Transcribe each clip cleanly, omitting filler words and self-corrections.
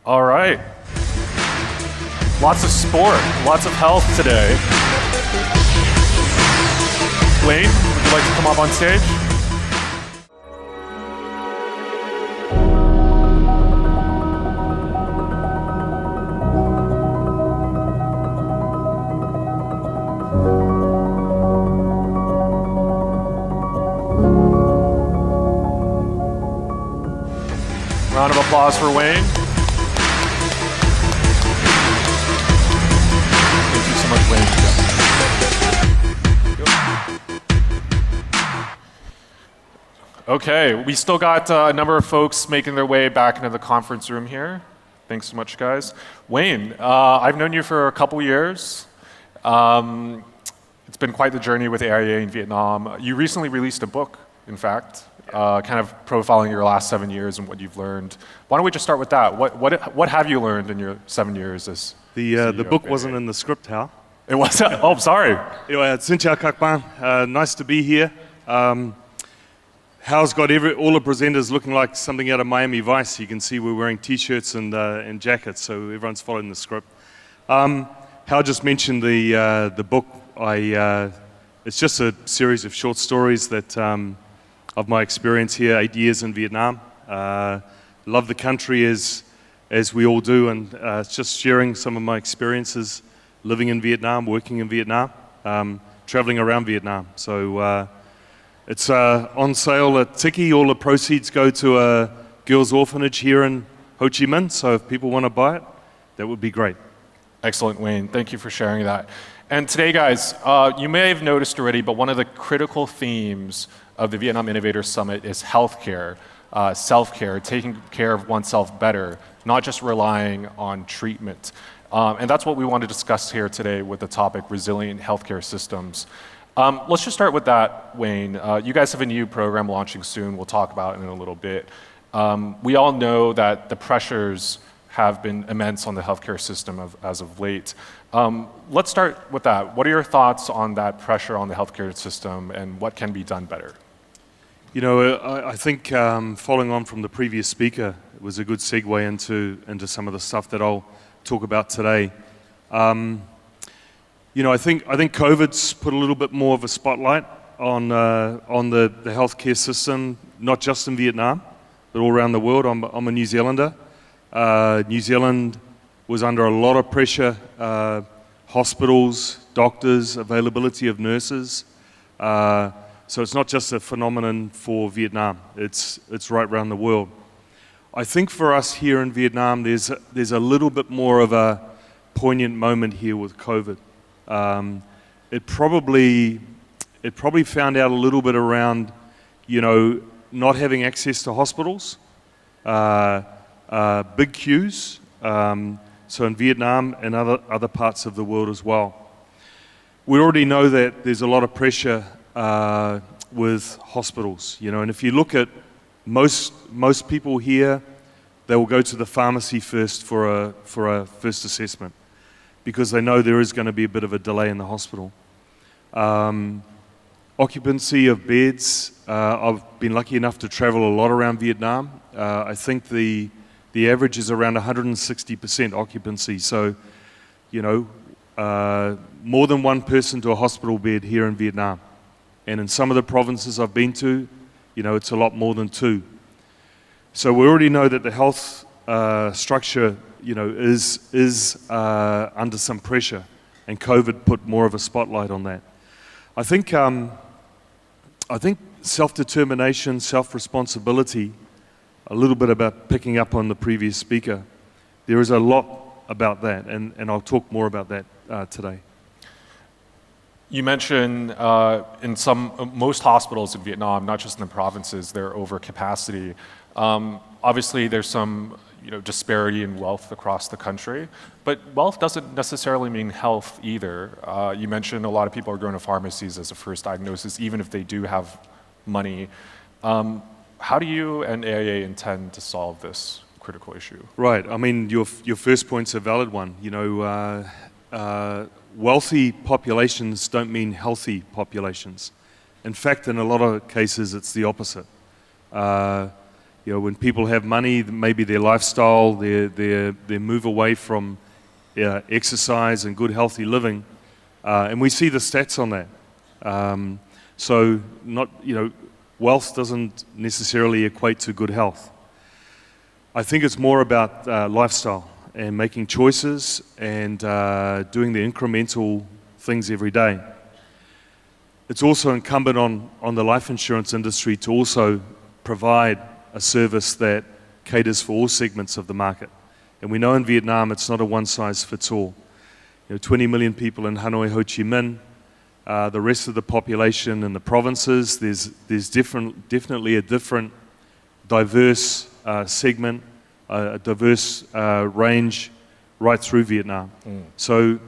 All right. Lots of sport, lots of health today. Wayne, would you like to come up on stage? Round of applause for Wayne. Thank you so much, Wayne. Okay, we still got a number of folks making their way back into the conference room here. Thanks so much, guys. Wayne, I've known you for a couple years. It's been quite the journey with AIA in Vietnam. You recently released a book, in fact, kind of profiling your last 7 years and what you've learned. Why don't we just start with that? What have you learned in your 7 years as The book wasn't in the script, Hao. It was? Oh, I'm sorry. Anyway, xin chào các bạn. Nice to be here. Hao's got all the presenters looking like something out of Miami Vice. You can see we're wearing t-shirts and jackets, so everyone's following the script. Hao just mentioned the book. It's just a series of short stories that of my experience here, 8 years in Vietnam. Love the country as we all do, and it's just sharing some of my experiences living in Vietnam, working in Vietnam, traveling around Vietnam. So it's on sale at Tiki. All the proceeds go to a girls' orphanage here in Ho Chi Minh. So if people want to buy it, that would be great. Excellent, Wayne. Thank you for sharing that. And today, guys, you may have noticed already, but one of the critical themes of the Vietnam Innovators Summit is healthcare, self-care, taking care of oneself better, not just relying on treatment. And that's what we want to discuss here today with the topic, resilient healthcare systems. Let's just start with that, Wayne. You guys have a new program launching soon. We'll talk about it in a little bit. We all know that the pressures have been immense on the healthcare system as of late. Let's start with that. What are your thoughts on that pressure on the healthcare system and what can be done better? You know, I think following on from the previous speaker, it was a good segue into some of the stuff that I'll talk about today. You know, I think COVID's put a little bit more of a spotlight on the healthcare system, not just in Vietnam, but all around the world. I'm a New Zealander. New Zealand was under a lot of pressure, hospitals, doctors, availability of nurses. So it's not just a phenomenon for Vietnam, it's right around the world. I think for us here in Vietnam, there's a little bit more of a poignant moment here with COVID. It probably found out a little bit around, you know, not having access to hospitals, big queues, so in Vietnam and other parts of the world as well. We already know that there's a lot of pressure with hospitals, you know, and if you look at most people here, they will go to the pharmacy first for a first assessment because they know there is going to be a bit of a delay in the hospital. Occupancy of beds, I've been lucky enough to travel a lot around Vietnam. I think the average is around 160% occupancy. So, you know, more than one person to a hospital bed here in Vietnam. And in some of the provinces I've been to, you know, it's a lot more than 2. So we already know that the health structure, you know, is under some pressure, and COVID put more of a spotlight on that. I think self-determination, self-responsibility, a little bit about picking up on the previous speaker. There is a lot about that, and I'll talk more about that today. You mentioned in most hospitals in Vietnam, not just in the provinces, they're over capacity. Obviously, there's some disparity in wealth across the country, but wealth doesn't necessarily mean health either. You mentioned a lot of people are going to pharmacies as a first diagnosis, even if they do have money. How do you and AIA intend to solve this critical issue? Right. I mean, your first point's a valid one. You know, wealthy populations don't mean healthy populations. In fact, in a lot of cases, it's the opposite. when people have money, maybe their lifestyle, their move away from exercise and good healthy living, and we see the stats on that. So not, wealth doesn't necessarily equate to good health. I think it's more about lifestyle and making choices and doing the incremental things every day. It's also incumbent on the life insurance industry to also provide a service that caters for all segments of the market. And we know in Vietnam it's not a one-size-fits-all. 20 million people in Hanoi, Ho Chi Minh, the rest of the population in the provinces, there's definitely a different, diverse segment, a diverse range right through Vietnam. So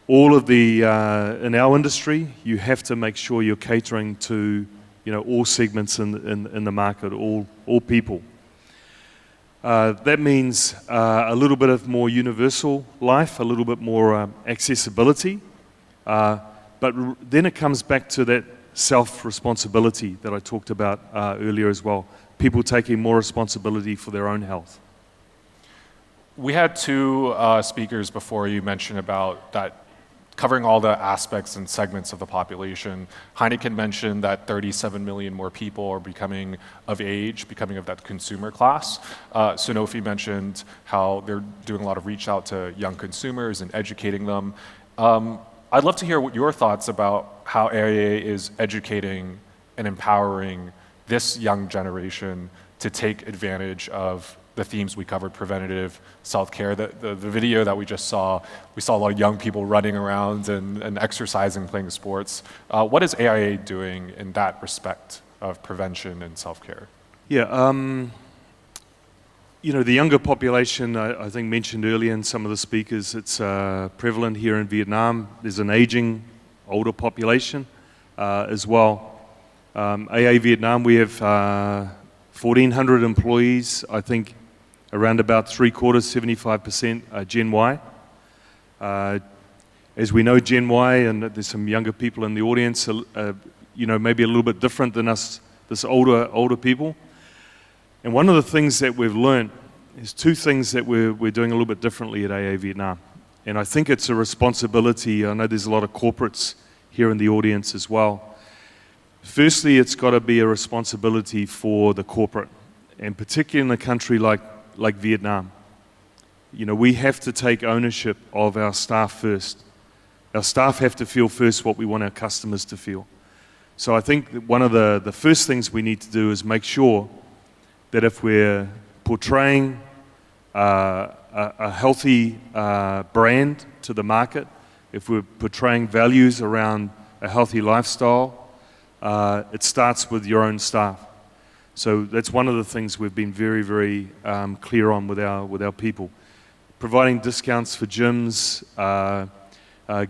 all of the, in our industry, you have to make sure you're catering to all segments in the market, all people. That means a little bit of more universal life, a little bit more accessibility, but then it comes back to that self-responsibility that I talked about earlier as well. People taking more responsibility for their own health. We had two speakers before you mentioned about that covering all the aspects and segments of the population. Heineken mentioned that 37 million more people are becoming of age, becoming of that consumer class. Sanofi mentioned how they're doing a lot of reach out to young consumers and educating them. I'd love to hear what your thoughts about how AIA is educating and empowering this young generation to take advantage of the themes we covered, preventative, self-care. The video that we just saw, we saw a lot of young people running around and exercising, playing sports. What is AIA doing in that respect of prevention and self-care? Yeah, the younger population, I think mentioned earlier in some of the speakers, it's prevalent here in Vietnam. There's an aging, older population as well. AIA Vietnam, we have 1,400 employees. I think around about 75% Gen Y. As we know, Gen Y, and there's some younger people in the audience, maybe a little bit different than us, this older people. And one of the things that we've learned is two things that we're doing a little bit differently at AIA Vietnam. And I think it's a responsibility. I know there's a lot of corporates here in the audience as well. Firstly, it's got to be a responsibility for the corporate, and particularly in a country like Vietnam. We have to take ownership of our staff first. Our staff have to feel first what we want our customers to feel. So I think that one of the first things we need to do is make sure that if we're portraying a healthy brand to the market, if we're portraying values around a healthy lifestyle, it starts with your own staff. So that's one of the things we've been very, very clear on with our people. Providing discounts for gyms,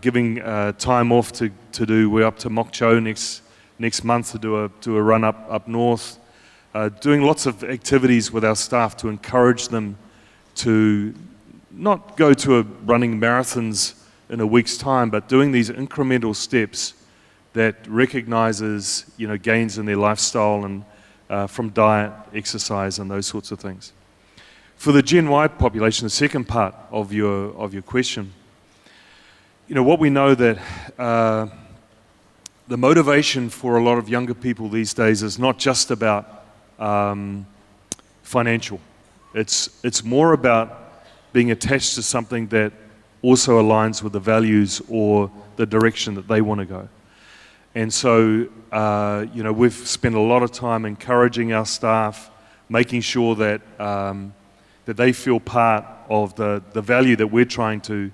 giving time off to do. We're up to Mok Chow next month to do a run up north. Doing lots of activities with our staff to encourage them to not go to running marathons in a week's time, but doing these incremental steps that recognizes gains in their lifestyle and from diet, exercise, and those sorts of things. For the Gen Y population, the second part of your question, what we know that the motivation for a lot of younger people these days is not just about financial. It's more about being attached to something that also aligns with the values or the direction that they want to go. And so, we've spent a lot of time encouraging our staff, making sure that that they feel part of the value that we're trying to,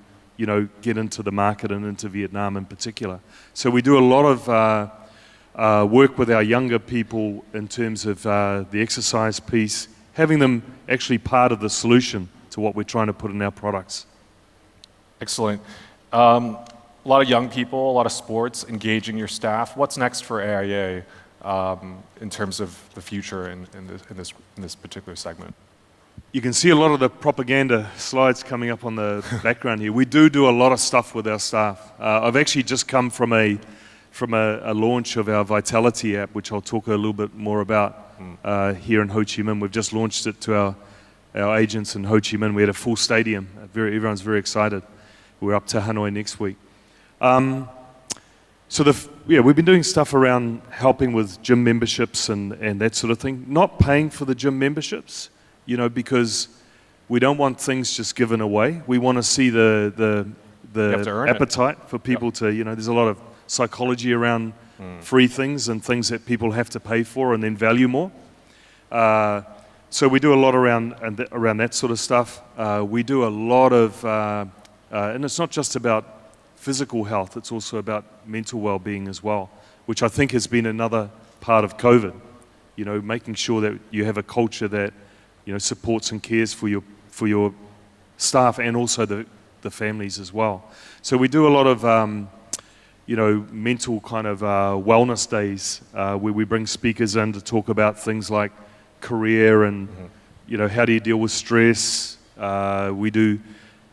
get into the market and into Vietnam in particular. So we do a lot of work with our younger people in terms of the exercise piece, having them actually part of the solution to what we're trying to put in our products. Excellent. A lot of young people, a lot of sports, engaging your staff. What's next for AIA in terms of the future in this particular segment? You can see a lot of the propaganda slides coming up on the background here. We do a lot of stuff with our staff. I've actually just come from a launch of our Vitality app, which I'll talk a little bit more about here in Ho Chi Minh. We've just launched it to our agents in Ho Chi Minh. We had a full stadium. Everyone's very excited. We're up to Hanoi next week. We've been doing stuff around helping with gym memberships and that sort of thing. Not paying for the gym memberships, because we don't want things just given away. We want to see the appetite for people to, there's a lot of psychology around free things and things that people have to pay for and then value more. So we do a lot around that sort of stuff. We do a lot of, and it's not just about physical health, it's also about mental well-being as well, which I think has been another part of COVID. Making sure that you have a culture that, supports and cares for your staff and also the families as well. So we do a lot of, mental kind of wellness days where we bring speakers in to talk about things like career and, how do you deal with stress. We do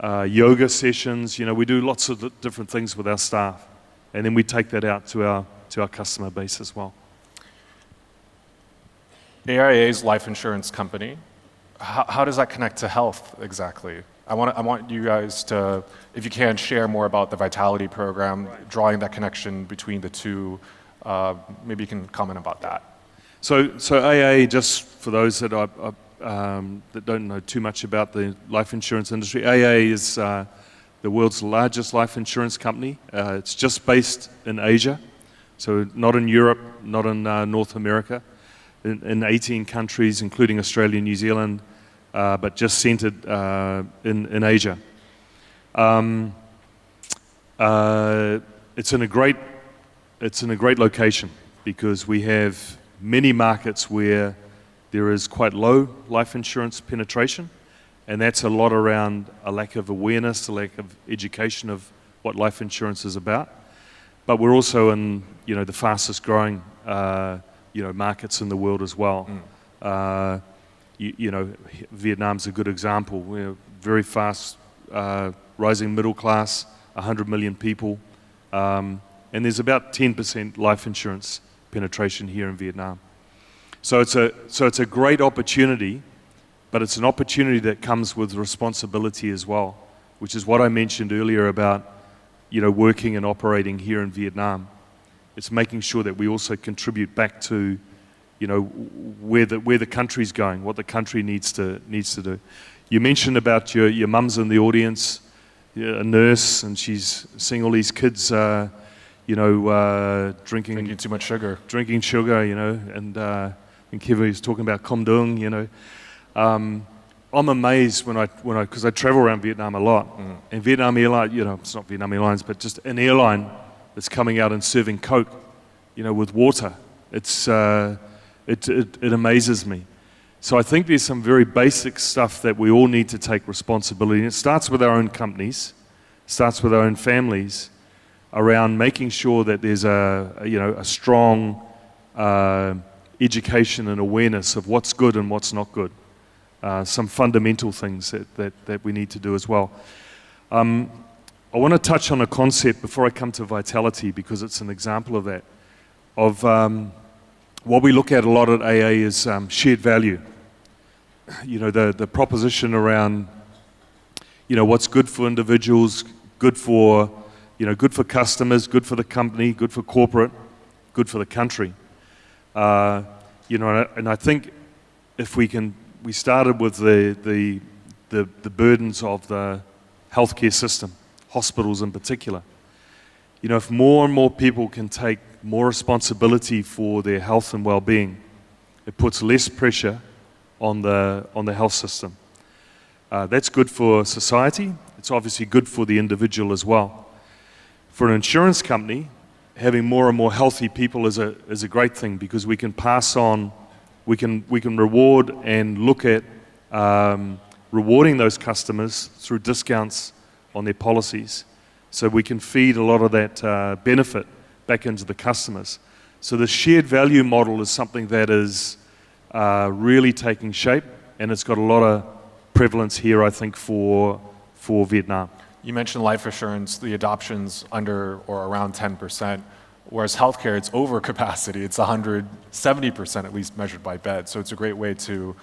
yoga sessions. We do lots of different things with our staff, and then we take that out to our customer base as well. AIA's life insurance company. How does that connect to health exactly? I want you guys to, if you can, share more about the Vitality program, drawing that connection between the two. Maybe you can comment about that. So AIA, just for those that that don't know too much about the life insurance industry, AIA is the world's largest life insurance company. It's just based in Asia, so not in Europe, not in North America, in 18 countries, including Australia and New Zealand, but just centered in Asia. It's in a great location because we have many markets where there is quite low life insurance penetration, and that's a lot around a lack of awareness, a lack of education of what life insurance is about. But we're also in, the fastest growing, markets in the world as well. Vietnam's a good example. We're very fast rising middle class, 100 million people, and there's about 10% life insurance penetration here in Vietnam. So it's a great opportunity, but it's an opportunity that comes with responsibility as well, which is what I mentioned earlier about, working and operating here in Vietnam. It's making sure that we also contribute back to, where the country's going, what the country needs to do. You mentioned about your mum's in the audience, a nurse, and she's seeing all these kids, drinking too much sugar. Drinking sugar, and Kevin was talking about com dung, I'm amazed because I travel around Vietnam a lot, and Vietnam Airlines, it's not Vietnam Airlines, but just an airline that's coming out and serving Coke, with water. It amazes me. So I think there's some very basic stuff that we all need to take responsibility. And it starts with our own companies, starts with our own families, around making sure that there's a strong education and awareness of what's good and what's not good. Some fundamental things that we need to do as well. I want to touch on a concept before I come to Vitality, because it's an example of that. What we look at a lot at AA is shared value. The proposition around, what's good for individuals, good for customers, good for the company, good for corporate, good for the country. And I think if we started with the burdens of the healthcare system, hospitals in particular. If more and more people can take more responsibility for their health and well-being, it puts less pressure on the health system. That's good for society. It's obviously good for the individual as well. For an insurance company, having more and more healthy people is a great thing, because we can pass on, we can reward and look at rewarding those customers through discounts on their policies. So we can feed a lot of that benefit back into the customers. So the shared value model is something that is really taking shape, and it's got a lot of prevalence here, I think, for Vietnam. You mentioned life insurance, the adoption's under or around 10%. Whereas healthcare, it's over capacity. It's 170% at least measured by beds. So it's a great way to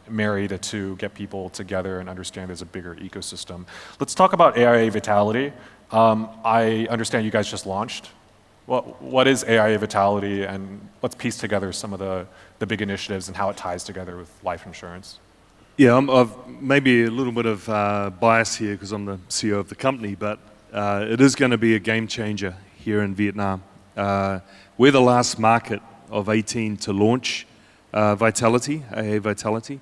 marry the two, get people together and understand there's a bigger ecosystem. Let's talk about AIA Vitality. I understand you guys just launched. What is AIA Vitality, and let's piece together some of the big initiatives and how it ties together with life insurance. Yeah, I've maybe a little bit of bias here because I'm the CEO of the company, but it is going to be a game changer here in Vietnam. We're the last market of 18 to launch Vitality, AIA Vitality,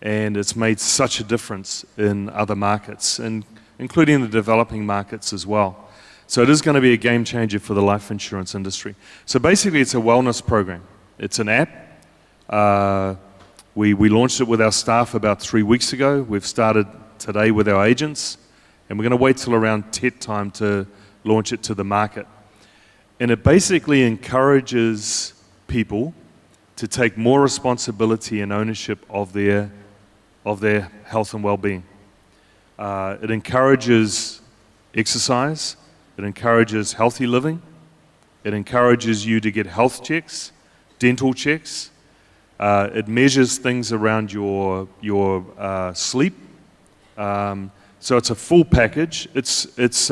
and it's made such a difference in other markets, and including the developing markets as well. So it is going to be a game changer for the life insurance industry. So basically it's a wellness program. It's an app. We launched it with our staff about 3 weeks ago. We've started today with our agents, and we're going to wait till around TET time to launch it to the market. And it basically encourages people to take more responsibility and ownership of their health and well-being. It encourages exercise. It encourages healthy living. It encourages you to get health checks, dental checks. It measures things around your sleep. So it's a full package. It's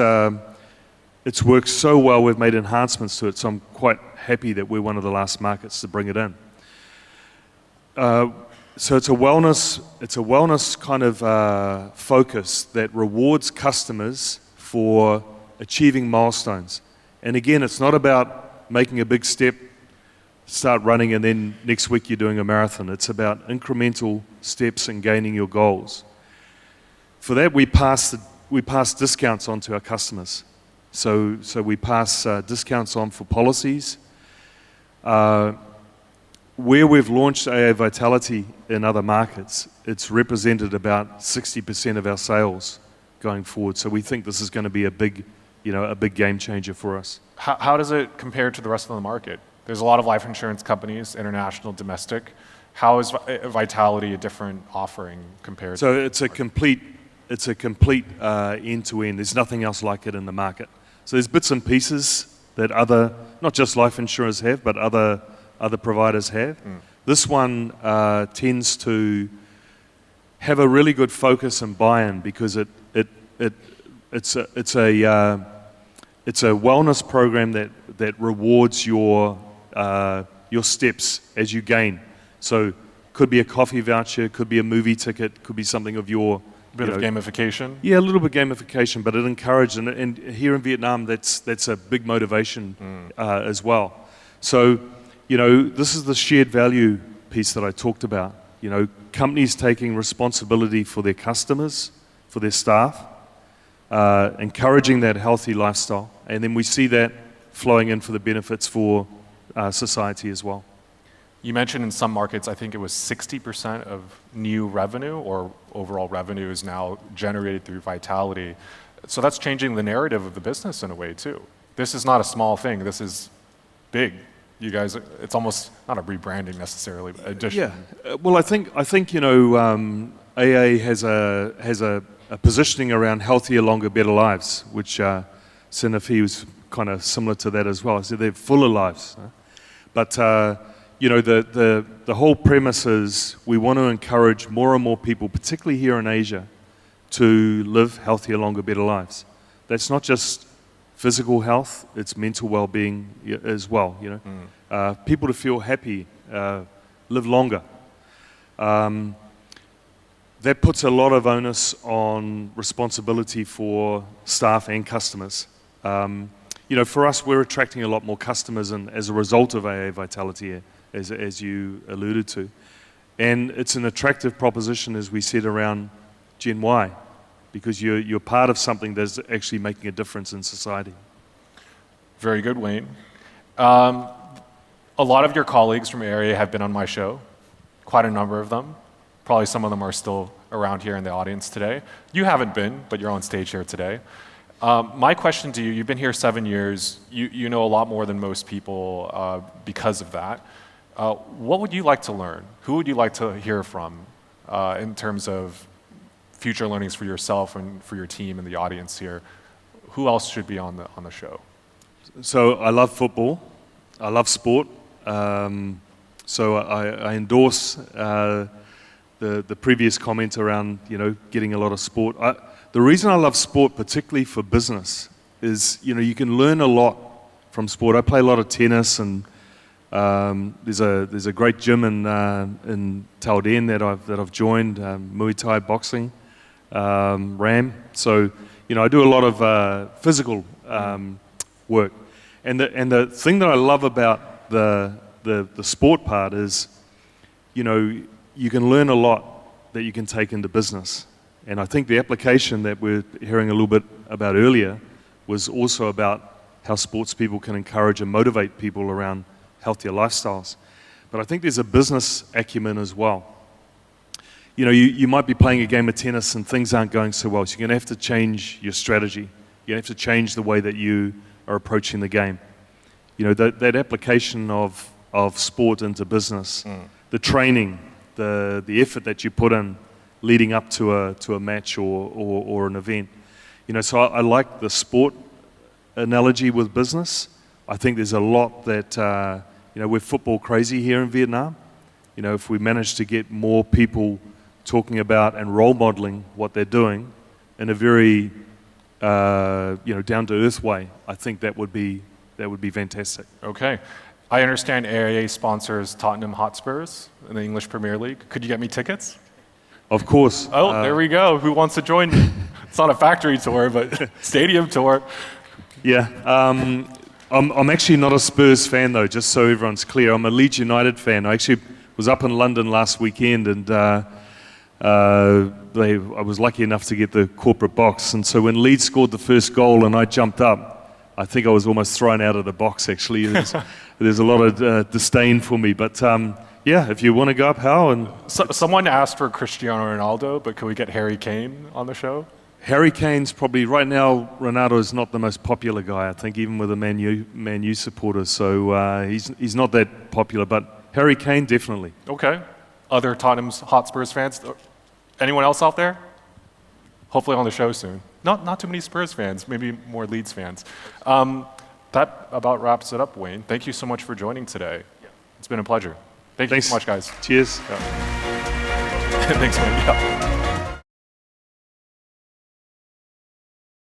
worked so well. We've made enhancements to it. So I'm quite happy that we're one of the last markets to bring it in. So it's a wellness kind of focus that rewards customers for achieving milestones. And again, it's not about making a big step, start running, and then next week you're doing a marathon. It's about incremental steps and gaining your goals. For that, we pass discounts on to our customers. So we pass discounts on for policies. Where we've launched AIA Vitality in other markets, it's represented about 60% of our sales going forward. So we think this is going to be a big game changer for us. How does it compare to the rest of the market? There's a lot of life insurance companies, international, domestic. How is Vitality a different offering compared? So it's a complete end-to-end. There's nothing else like it in the market. So there's bits and pieces that not just life insurers have, but other providers have. This one tends to have a really good focus and buy-in because it's a wellness program that rewards your steps as you gain. So could be a coffee voucher, could be a movie ticket, could be something of your bit of gamification. Yeah, a little bit of gamification, but it encouraged, and here in Vietnam, that's a big motivation as well. So, this is the shared value piece that I talked about. Companies taking responsibility for their customers, for their staff, encouraging that healthy lifestyle, and then we see that flowing in for the benefits for society as well. You mentioned in some markets, I think it was 60% of new revenue or overall revenue is now generated through Vitality. So that's changing the narrative of the business in a way too. This is not a small thing. This is big. You guys, it's almost not a rebranding necessarily, but addition. Yeah. Well, I think AA has a positioning around healthier, longer, better lives, which Sanofi was kind of similar to that as well. So they're fuller lives. But the whole premise is we want to encourage more and more people, particularly here in Asia, to live healthier, longer, better lives. That's not just physical health, it's mental well-being as well. People to feel happy, live longer. That puts a lot of onus on responsibility for staff and customers. For us, we're attracting a lot more customers, and as a result of AA Vitality, as you alluded to. And it's an attractive proposition, as we said, around Gen Y, because you're part of something that's actually making a difference in society. Very good, Wayne. A lot of your colleagues from AIA have been on my show, quite a number of them. Probably some of them are still around here in the audience today. You haven't been, but you're on stage here today. My question to you, you've been here 7 years, you know a lot more than most people because of that. What would you like to learn? Who would you like to hear from in terms of future learnings for yourself and for your team and the audience here? Who else should be on the show? So I love football. I love sport. So I endorse the previous comment around, getting a lot of sport. The reason I love sport, particularly for business, is, you can learn a lot from sport. I play a lot of tennis, and there's a great gym in Taoden that I've joined, Muay Thai boxing, RAM. So, I do a lot of physical work. And the thing that I love about the sport part is, you can learn a lot that you can take into business. And I think the application that we're hearing a little bit about earlier was also about how sports people can encourage and motivate people around healthier lifestyles. But I think there's a business acumen as well. You might be playing a game of tennis and things aren't going so well, so you're going to have to change your strategy. You're going to have to change the way that you are approaching the game. That application of sport into business, the training, the effort that you put in leading up to a match or an event. So I like the sport analogy with business. I think there's a lot that, we're football crazy here in Vietnam. If we manage to get more people talking about and role modeling what they're doing in a very, down-to-earth way, I think that would be fantastic. Okay. I understand AIA sponsors Tottenham Hotspurs in the English Premier League. Could you get me tickets? Of course. Oh, there we go. Who wants to join me? It's not a factory tour, but stadium tour. Yeah. I'm actually not a Spurs fan, though, just so everyone's clear. I'm a Leeds United fan. I actually was up in London last weekend, and I was lucky enough to get the corporate box. And so when Leeds scored the first goal and I jumped up, I think I was almost thrown out of the box, actually. There's a lot of disdain for me. But yeah, if you want to go up, Hao. And someone asked for Cristiano Ronaldo, but can we get Harry Kane on the show? Harry Kane's probably, right now, Ronaldo is not the most popular guy, I think, even with the Man U supporters. So he's not that popular, but Harry Kane, definitely. Okay. Other Tottenham's Hotspurs fans? Anyone else out there? Hopefully on the show soon. Not too many Spurs fans, maybe more Leeds fans. That about wraps it up, Wayne. Thank you so much for joining today. Yeah. It's been a pleasure. Thanks so much, guys. Cheers. Yeah. Thanks, Wayne. Yeah.